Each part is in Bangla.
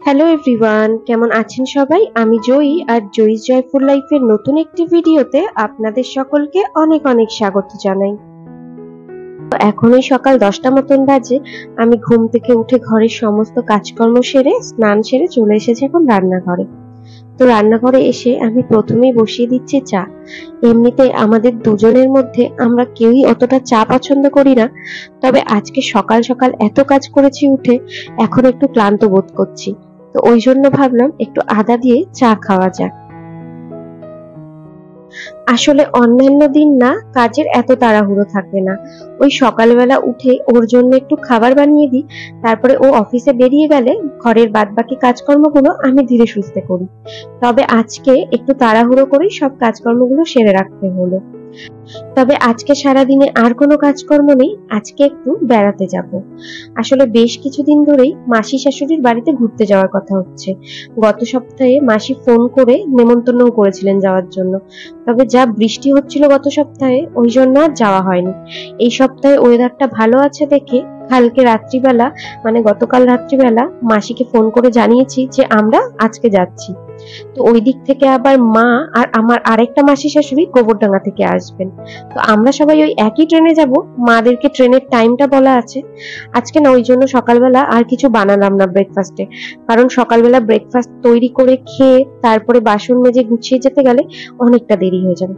হ্যালো এভরিওয়ান, কেমন আছেন সবাই? আমি জয়ী আর জয়ীস জয়ফুল লাইফের নতুন একটি ভিডিওতে আপনাদের সকলকে অনেক অনেক স্বাগত জানাই। এখনই সকাল 10টা মতন বাজে। আমি ঘুম থেকে উঠে ঘরের সমস্ত কাজকর্ম সেরে স্নান সেরে চলে এসেছি এখন রান্নাঘরে। তো রান্নাঘরে এসে আমি প্রথমেই বসিয়ে দিচ্ছি চা। এমনিতে আমাদের দুজনের মধ্যে আমরা কেউই অতটা চা পছন্দ করি না, তবে আজকে সকাল সকাল এত কাজ করেছি উঠে এখন একটু ক্লান্ত বোধ করছি। তো ওই জন্য ভাবলাম একটু আদা দিয়ে চা খাওয়া যাক। আসলে অন্যান্য দিন না কাজের এত তাড়াহুড়ো থাকে না, ওই সকালবেলা উঠে ওর জন্য একটু খাবার বানিয়ে দিই, তারপরে ও অফিসে বেরিয়ে গেলে ঘরের বাদবাকি কাজকর্মগুলো আমি ধীরে সুস্থে করি। তবে আজকে একটু তাড়াহুড়ো করেই সব কাজকর্মগুলো সেরে রাখতে হলো। তবে আজকে সারাদিনে আর কোনো কাজকর্ম নেই, আজকে একটু বেড়াতে যাব। আসলে বেশ কিছুদিন ধরেই মাসি শাশুড়ির বাড়িতে ঘুরতে যাওয়ার কথা হচ্ছে। গত সপ্তাহে মাসি ফোন করে নেমন্তন্নও করেছিলেন যাওয়ার জন্য, তবে যা বৃষ্টি হচ্ছিল গত সপ্তাহে ওই জন্য আর যাওয়া হয়নি। এই সপ্তাহে ওয়েদারটা ভালো আছে দেখে কালকে রাত্রিবেলা মানে গতকাল রাত্রিবেলা মাসিকে ফোন করে জানিয়েছি যে আমরা আজকে যাচ্ছি। তো ওই দিক থেকে আবার মা আর আমার আরেকটা মাসি শাশুড়ি গোবরডাঙ্গা থেকে আসবেন। তো আমরা সবাই ওই একই ট্রেনে যাব। মাদেরকে ট্রেনের টাইমটা বলা আছে আজকে না, ওই জন্য সকালবেলা আর কিছু বানালাম না ব্রেকফাস্টে, কারণ সকালবেলা ব্রেকফাস্ট তৈরি করে খেয়ে তারপরে বাসন মেজে গুছিয়ে যেতে গেলে অনেকটা দেরি হয়ে যাবে।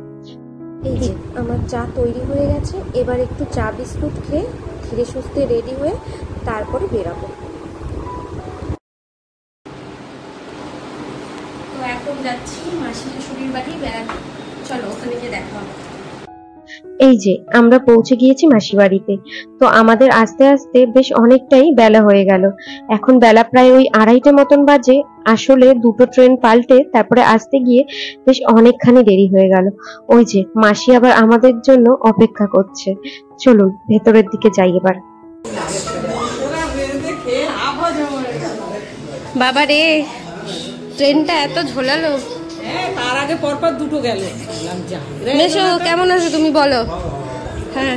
এই যে আমার চা তৈরি হয়ে গেছে, এবার একটু চা বিস্কুট খেয়ে ধীরে সুস্থে রেডি হয়ে তারপরে বেরাবো। তো এখন যাচ্ছি মাসি শাশুড়ির বাড়ি বেড়াতে, চলো ওখানে গিয়ে দেখা হবে। এই যে আমরা পৌঁছে গিয়েছি মাসি বাড়িতে। তো আমাদের আস্তে আস্তে বেশ অনেকটাই বেলা হয়ে গেল। এখন বেলা প্রায় ওই 2:30 মতন বাজে। আসলে দুটো ট্রেন পাল্টে তারপরে আসতে গিয়ে বেশ অনেকখানি দেরি হয়ে গেল। ওই যে মাসি আবার আমাদের জন্য অপেক্ষা করছে। চলুন ভেতরের দিকে যাই এবার। বাবা রে, ট্রেনটা এত ঝোলালো। তার আগে পরপর দুটো গেল। মেশো, কেমন আছো তুমি বলো? হ্যাঁ,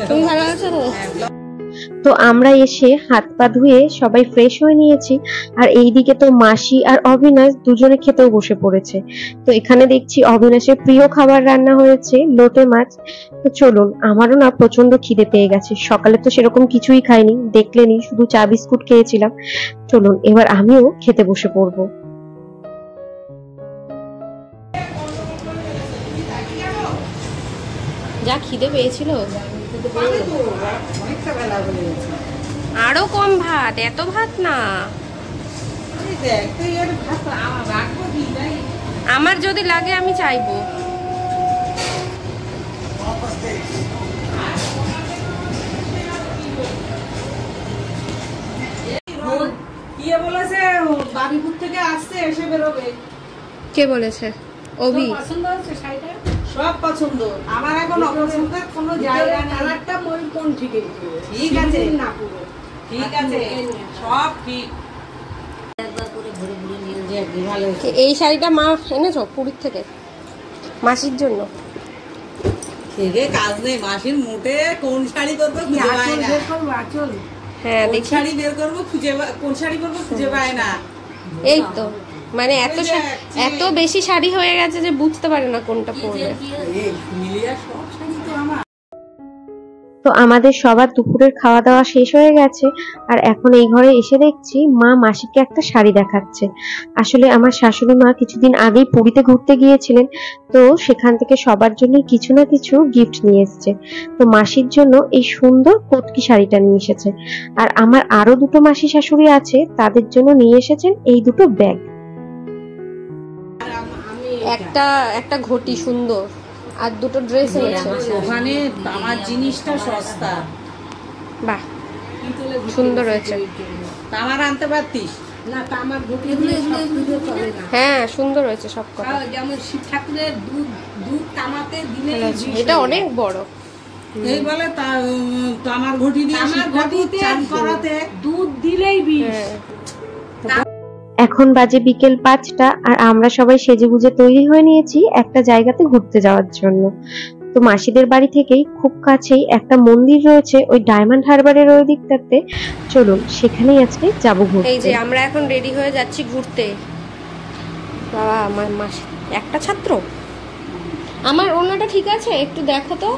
তুমি ভালো আছো তো? তো আমরা এসে হাত পা ধুয়ে সবাই ফ্রেশ হয়ে নিয়েছি, আর এইদিকে তো মাসি আর অবিনাশ দুজনে খেতেও বসে পড়েছে। তো এখানে দেখছি অবিনাশের প্রিয় খাবার রান্না হয়েছে, লোটে মাছ। তো চলুন, আমারও না প্রচন্ড খিদে পেয়ে গেছে। সকালে তো সেরকম কিছুই খাইনি, দেখলেনি, শুধু চা বিস্কুট খেয়েছিলাম। চলুন এবার আমিও খেতে বসে পড়বো। যা খিদে পেয়েছিল, আরো কম ভাত, এত ভাত না। আমার যদি লাগে আমি চাইবো। বাড়িপুর থেকে আসছে, এসে বেরোবে। কে বলেছে? অভি। পছন্দ হচ্ছে শাড়িটা? সব পছন্দ। আমার এখন অপছন্দের কোনো জায়গা নেই। কালারটা ময়ূর কোন ঠিক আছে না, পুরো ঠিক আছে, সব ঠিক। একবার করে ঘুরে ঘুরে নিয়ে যে ভালো। এই শাড়িটা মা এনেছো পুরীর থেকে মাসির জন্য। থেকে কাজ নেই, মাসির মোটে কোন শাড়ি করবে খুঁজে পায় না। আঁচল, হ্যাঁ, দেখি শাড়ি বের করবো খুঁজে, কোন শাড়ি করবো খুঁজে পায় না। এই তো মানে এত বেশি শাড়ি হয়ে গেছে যে বুঝতে পারে না কোনটা পরবে। তো আমাদের সবার দুপুরের খাওয়া দাওয়া শেষ হয়ে গেছে, আর এখন এই ঘরে এসে দেখছি মা মাসিকে একটা শাড়ি দেখাচ্ছে। আসলে আমার শাশুড়ি মা কিছুদিন আগেই পুরীতে ঘুরতে গিয়েছিলেন, তো সেখান থেকে সবার জন্য কিছু না কিছু গিফট নিয়ে এসেছে। তো মাসির জন্য এই সুন্দর কটকি শাড়িটা নিয়ে এসেছে, আর আমার আরো দুটো মাসি শাশুড়ি আছে, তাদের জন্য নিয়ে এসেছেন এই দুটো ব্যাগ। একটা ঘটি সুন্দর, আর দুটো ড্রেস এনেছে। ওখানে তামার জিনিসটা সস্তা। বাহ, সুন্দর হয়েছে। তামার আনতে পারতিস না, তামার ঘটি চলে না। হ্যাঁ, সুন্দর হয়েছে সব কথা। যেমন শিব ঠাকুরের দুধ তামাতে দিলে এটা অনেক বড়। এই বলে তামার ঘটি দিয়ে আমার ঘটিতে চান করাতে দুধ দিলেই বিষ। এখন বাজে বিকেল 5টা, আর আমরা সবাই সেজেগুজে তৈরি হয়ে নিয়েছি একটা জায়গাতে ঘুরতে যাওয়ার জন্য। তো মাসিদের বাড়ি থেকেই খুব কাছেই একটা মন্দির রয়েছে ওই ডায়মন্ড হারবারের ওই দিকটাতে, চলুন সেখানেই আজকে যাবো ঘুরতে। এই যে আমরা এখন রেডি হয়ে যাচ্ছি ঘুরতে। বাবা আমার মাসি একটা ছাত্র, আমার ওনাটা ঠিক আছে একটু দেখো তো,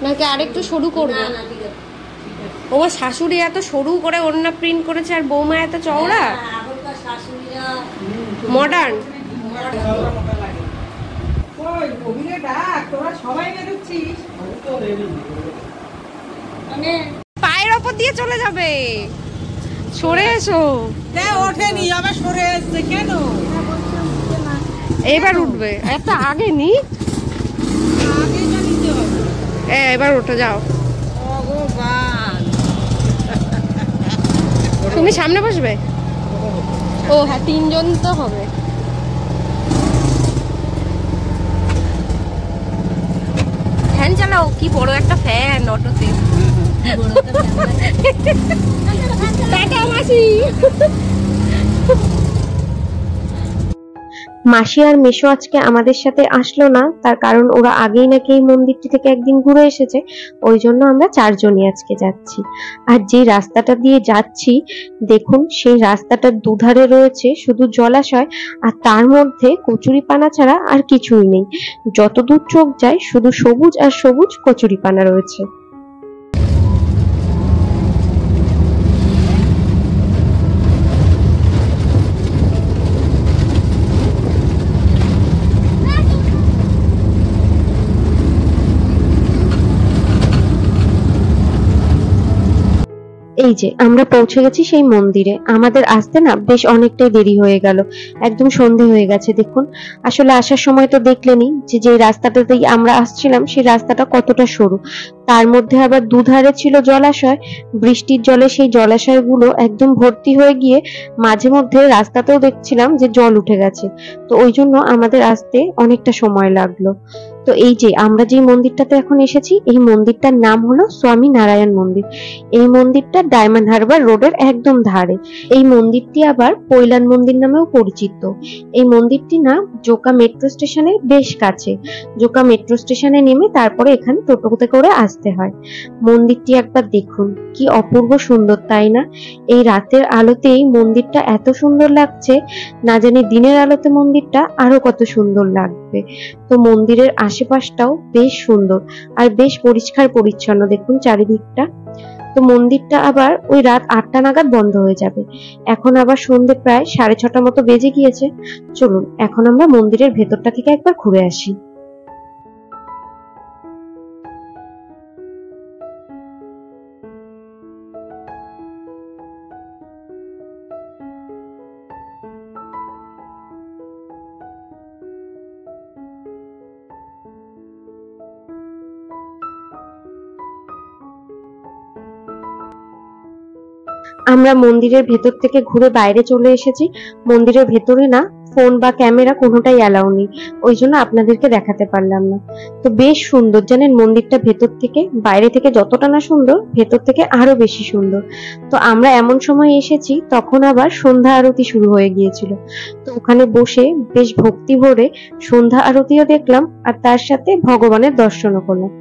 নাকি আরেকটু সরু করবো? ও শাশুড়ি এত সরু করে ওড়না প্রিন্ট করেছে আর বৌমা এত চওড়া, মডার্ন। পায়ের ওপর দিয়ে চলে যাবে, সরে এসো। ওঠেনি আবার সরে এসছে কেন? এবার উঠবে, এত আগে নি, এবার উঠে যাও। তুমি সামনে বসবে? ও হ্যাঁ, 3 জন তো হবে। ফ্যান চালাও, কি বড় একটা ফ্যান অটোতে। টাটা মাসি। মাসি আর মেশো আজকে আমাদের সাথে আসলো না, তার কারণ ওরা আগেই নাকি এই মন্দিরটি থেকে একদিন ঘুরে এসেছে, ওই জন্য আমরা 4 জনই আজকে যাচ্ছি। আর যে রাস্তাটা দিয়ে যাচ্ছি দেখুন, সেই রাস্তাটার দুধারে রয়েছে শুধু জলাশয়, আর তার মধ্যে কচুরিপানা ছাড়া আর কিছুই নেই। যতদূর চোখ যায় শুধু সবুজ আর সবুজ কচুরিপানা রয়েছে। এই যে আমরা পৌঁছে গেছি সেই মন্দিরে। আমাদের আসতে না বেশ অনেকটাই দেরি হয়ে গেল, একদম সন্ধে হয়ে গেছে। দেখুন, আসলে আসার সময় তো দেখলেনই যে রাস্তাটাতেই আমরা আসছিলাম সেই রাস্তাটা কতটা সরু, তার মধ্যে আবার দুধারে ছিল জলাশয়। বৃষ্টির জলে সেই জলাশয়গুলো একদম ভর্তি হয়ে গিয়ে মাঝে মধ্যে রাস্তাতেও দেখছিলাম যে জল উঠে গেছে, তো ওই জন্য আমাদের আসতে অনেকটা সময় লাগলো। তো এই যে আমরা যে মন্দিরটাতে এখন এসেছি, এই মন্দিরটার নাম হলো স্বামী নারায়ণ মন্দির। এই মন্দিরটা ডায়মন্ড হারবার রোডের একদম ধারে। এই মন্দিরটি আবার পৈলান মন্দির নামেও পরিচিত। এই মন্দিরটি না জোকা মেট্রো স্টেশনের বেশ কাছে। জোকা মেট্রো স্টেশনে নেমে তারপরে এখানে টোটোতে করে আসতে হয়। মন্দিরটি একবার দেখুন, কি অপূর্ব সুন্দর, তাই না? এই রাতের আলোতেই মন্দিরটা এত সুন্দর লাগছে, না জানি দিনের আলোতে মন্দিরটা আরো কত সুন্দর লাগবে। তো মন্দিরের আশেপাশটাও বেশ সুন্দর আর বেশ পরিষ্কার পরিচ্ছন্ন, দেখুন চারিদিকটা। তো মন্দিরটা আবার ওই রাত 8টা নাগাদ বন্ধ হয়ে যাবে। এখন আবার সন্ধ্যে প্রায় 6:30 মতো বেজে গিয়েছে। চলুন এখন আমরা মন্দিরের ভেতরটা থেকে একবার ঘুরে আসি। আমরা মন্দিরের ভেতর থেকে ঘুরে বাইরে চলে এসেছি। মন্দিরের ভেতরে না ফোন বা ক্যামেরা কোনোটাই অ্যালাউ নেই, ওই জন্য আপনাদেরকে দেখাতে পারলাম না। তো বেশ সুন্দর, জানেন মন্দিরটা ভেতর থেকে বাইরে থেকে যতটা না সুন্দর, ভেতর থেকে আরো বেশি সুন্দর। তো আমরা এমন সময় এসেছি তখন আবার সন্ধ্যা আরতি শুরু হয়ে গিয়েছিল। তো ওখানে বসে বেশ ভক্তি ভরে সন্ধ্যা আরতিও দেখলাম আর তার সাথে ভগবানের দর্শনও করলাম।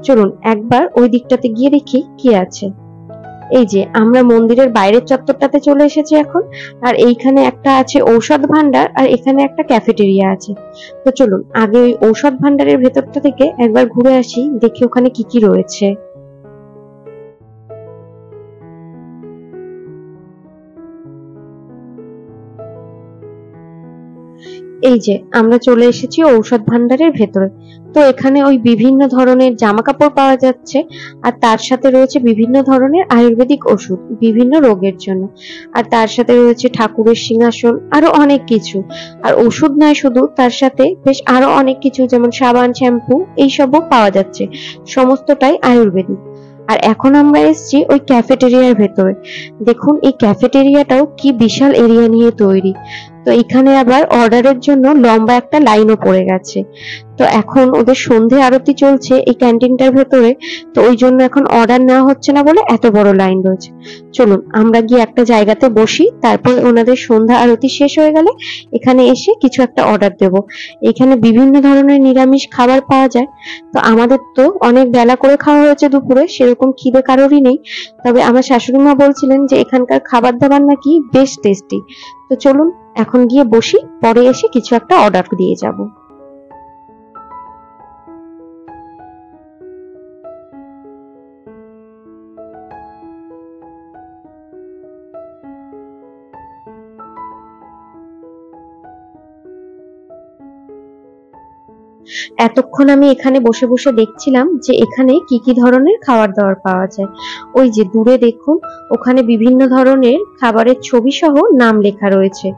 চলুন একবার ওই দিকটাতে গিয়ে দেখি কি আছে। এই যে আমরা মন্দিরের বাইরের চত্বরটাতে চলে এসেছি এখন, আর এইখানে একটা আছে ঔষধ ভান্ডার আর এখানে একটা ক্যাফেটেরিয়া আছে। তো চলুন আগে ওই ঔষধ ভান্ডারের ভেতরটা থেকে একবার ঘুরে আসি, দেখি ওখানে কি কি রয়েছে। এই যে আমরা চলে এসেছি ঔষধ ভান্ডারের ভেতরে। তো এখানে ওই বিভিন্ন ধরনের জামা কাপড় পাওয়া যাচ্ছে, আর তার সাথে রয়েছে বিভিন্ন ধরনের আয়ুর্বেদিক ওষুধ বিভিন্ন রোগের জন্য, আর তার সাথে রয়েছে ঠাকুরের সিংহাসন, আরো অনেক কিছু। আর ওষুধ নয় শুধু, তার সাথে বেশ আরো অনেক কিছু যেমন সাবান, শ্যাম্পু এইসবও পাওয়া যাচ্ছে, সমস্তটাই আয়ুর্বেদিক। আর এখন আমরা এসেছি ওই ক্যাফেটেরিয়ার ভেতরে। দেখুন এই ক্যাফেটেরিয়াটাও কি বিশাল এরিয়া নিয়ে তৈরি। তো এখানে আবার অর্ডারের জন্য লম্বা একটা লাইনও পড়ে গেছে। তো এখন ওদের সন্ধে আরতি চলছে এই ক্যান্টিনটার ভেতরে, তো ওই জন্য এখন অর্ডার নেওয়া হচ্ছে না বলে এত বড় লাইন রয়েছে। চলুন আমরা গিয়ে একটা জায়গাতে বসি, তারপর ওনাদের সন্ধ্যা আরতি শেষ হয়ে গেলে এখানে এসে কিছু একটা অর্ডার দেব। এখানে বিভিন্ন ধরনের নিরামিষ খাবার পাওয়া যায়। তো আমাদের তো অনেক বেলা করে খাওয়া হয়েছে দুপুরে, সেরকম খিদে কারোরই নেই। তবে আমার শাশুড়ি মা বলছিলেন যে এখানকার খাবার দাবার নাকি বেশ টেস্টি। তো চলুন এখন গিয়ে বসি, পরে এসে কিছু একটা অর্ডার দিয়ে যাব। এতক্ষণ আমি এখানে বসে বসে দেখছিলাম যে এখানে কি কি ধরনের খাবার দাবার পাওয়া যায়। ওই যে দূরে দেখুন, ওখানে বিভিন্ন ধরনের খাবারের ছবি সহ নাম লেখা রয়েছে।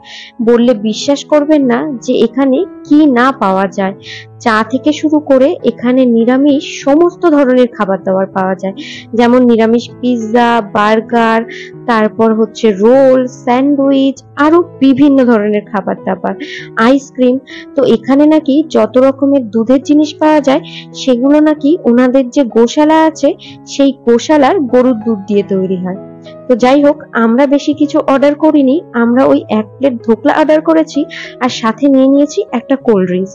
বললে বিশ্বাস করবেন না যে এখানে কি না পাওয়া যায়। চা থেকে শুরু করে এখানে নিরামিষ সমস্ত ধরনের খাবার দাবার পাওয়া যায়, যেমন নিরামিষ পিৎজা, বার্গার, তারপর হচ্ছে রোল, স্যান্ডউইচ, আরো বিভিন্ন ধরনের খাবার দাবার, আইসক্রিম। তো এখানে নাকি যত রকমের দুধের জিনিস পাওয়া যায় সেগুলো নাকি ওনাদের যে গোশালা আছে সেই গোশালার গরুর দুধ দিয়ে তৈরি হয়। তো যাই হোক, আমরা বেশি কিছু অর্ডার করিনি, আমরা ওই 1 প্লেট ধোকলা অর্ডার করেছি আর সাথে নিয়ে নিয়েছি একটা কোল্ড ড্রিঙ্কস।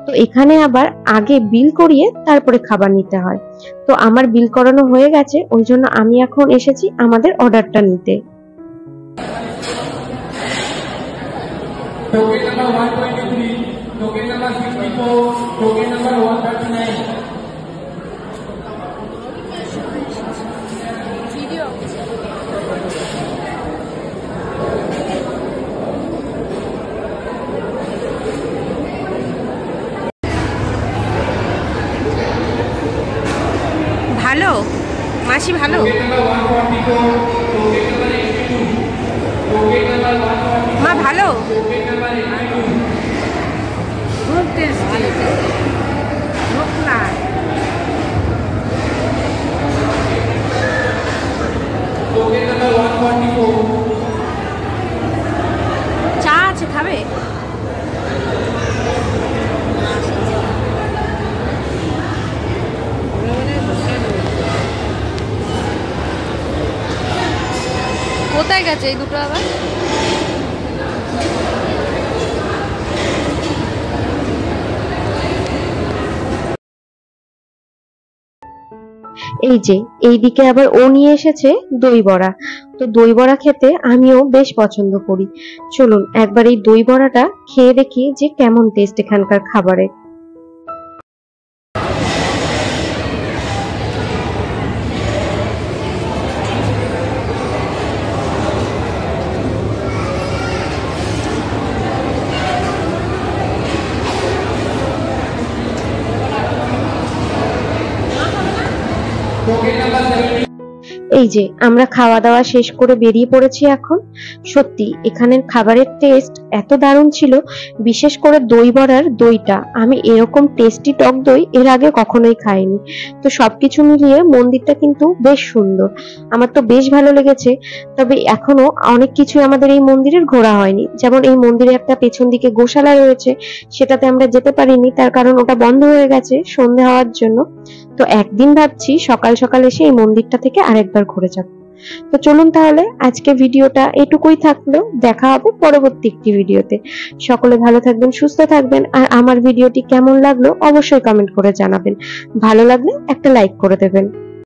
তো এখানে আবার আগে বিল করিয়ে তারপরে খাবার নিতে হয়। তো আমার বিল করানো হয়ে গেছে, ওই জন্য আমি এখন এসেছি আমাদের অর্ডারটা নিতে। Token number 123, token number 64, token number 139. ভালো মাসি, ভালো। মা ভালো, খুব টেস্টি ঢোকলা। চা আছে, খাবে? কোথায় গেছে এই দুটো আবার? এই যে এইদিকে আবার ও নিয়ে এসেছে দই বড়া। তো দই বড়া খেতে আমিও বেশ পছন্দ করি। চলুন একবার এই দই বড়াটা খেয়ে দেখি যে কেমন টেস্ট এখানকার খাবারে। এই যে আমরা খাওয়া দাওয়া শেষ করে বেরিয়ে পড়েছি এখন। সত্যি এখানের খাবারের টেস্ট এত দারুণ ছিল, বিশেষ করে দই বড়ার দইটা, আমি এরকম টেস্টি টক দই এর আগে কখনোই খাইনি। তো সবকিছু মিলিয়ে মন্দিরটা কিন্তু বেশ সুন্দর, আমার তো বেশ ভালো লেগেছে। তবে এখনো অনেক কিছু আমাদের এই মন্দিরের ঘোরা হয়নি, যেমন এই মন্দিরে একটা পেছন দিকে গোশালা রয়েছে, সেটাতে আমরা যেতে পারিনি, তার কারণ ওটা বন্ধ হয়ে গেছে সন্ধে হওয়ার জন্য। তো একদিন ভাবছি সকাল সকাল এসে এই মন্দিরটা থেকে আরেকবার ঘুরে যাব। তো চলুন তাহলে আজকে ভিডিওটা এটুকুই থাকলো, দেখা হবে পরবর্তী একটি ভিডিওতে। সকলে ভালো থাকবেন, সুস্থ থাকবেন, আর আমার ভিডিওটি কেমন লাগলো অবশ্যই কমেন্ট করে জানাবেন। ভালো লাগলে একটা লাইক করে দেবেন।